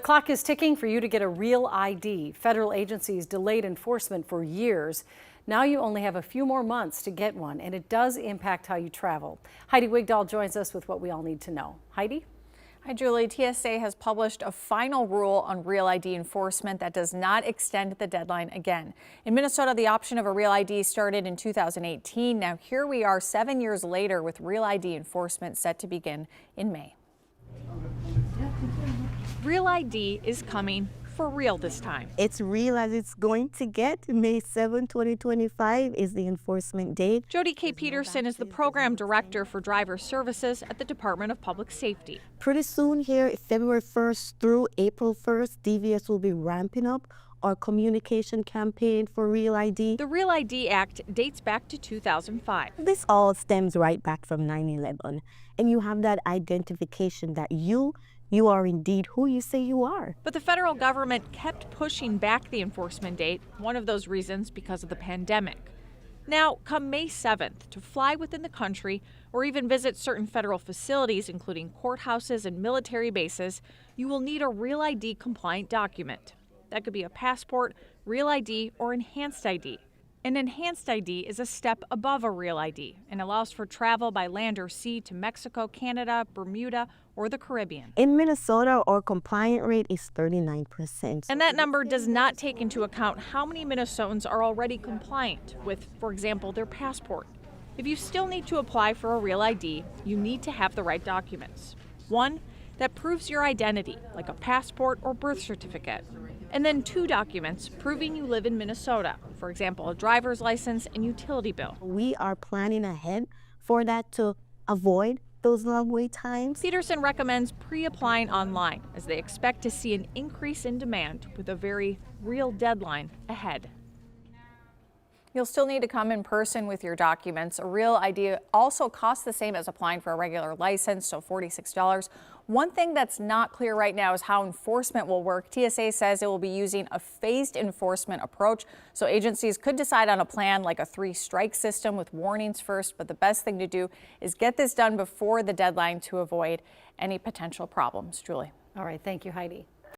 The clock is ticking for you to get a real ID. Federal agencies delayed enforcement for years. Now you only have a few more months to get one, and it does impact how you travel. Heidi Wigdahl joins us with what we all need to know. Heidi? Hi, Julie. TSA has published a final rule on Real ID enforcement that does not extend the deadline again. In Minnesota, the option of a Real ID started in 2018. Now here we are 7 years later with Real ID enforcement set to begin in May. Real ID is coming for real this time. It's real as it's going to get. May 7, 2025 is the enforcement date. Jody K. Peterson is the program director for driver services at the Department of Public Safety. Pretty soon here, February 1st through April 1st, DVS will be ramping up our communication campaign for Real ID. The Real ID Act dates back to 2005. This all stems right back from 9/11, and you have that identification that you are indeed who you say you are. But the federal government kept pushing back the enforcement date, one of those reasons because of the pandemic. Now, come May 7th, to fly within the country or even visit certain federal facilities, including courthouses and military bases, you will need a Real ID compliant document. That could be a passport, Real ID, or Enhanced ID. An Enhanced ID is a step above a Real ID and allows for travel by land or sea to Mexico, Canada, Bermuda, or the Caribbean. In Minnesota, our compliant rate is 39%. And that number does not take into account how many Minnesotans are already compliant with, for example, their passport. If you still need to apply for a Real ID, you need to have the right documents. One that proves your identity, like a passport or birth certificate. And then 2 documents proving you live in Minnesota, for example, a driver's license and utility bill. We are planning ahead for that to avoid those long wait times. Peterson recommends pre-applying online as they expect to see an increase in demand with a very real deadline ahead. You'll still need to come in person with your documents. A Real ID also costs the same as applying for a regular license, so $46. One thing that's not clear right now is how enforcement will work. TSA says it will be using a phased enforcement approach, so agencies could decide on a plan like a 3-strike system with warnings first, but the best thing to do is get this done before the deadline to avoid any potential problems. Julie. All right, thank you, Heidi.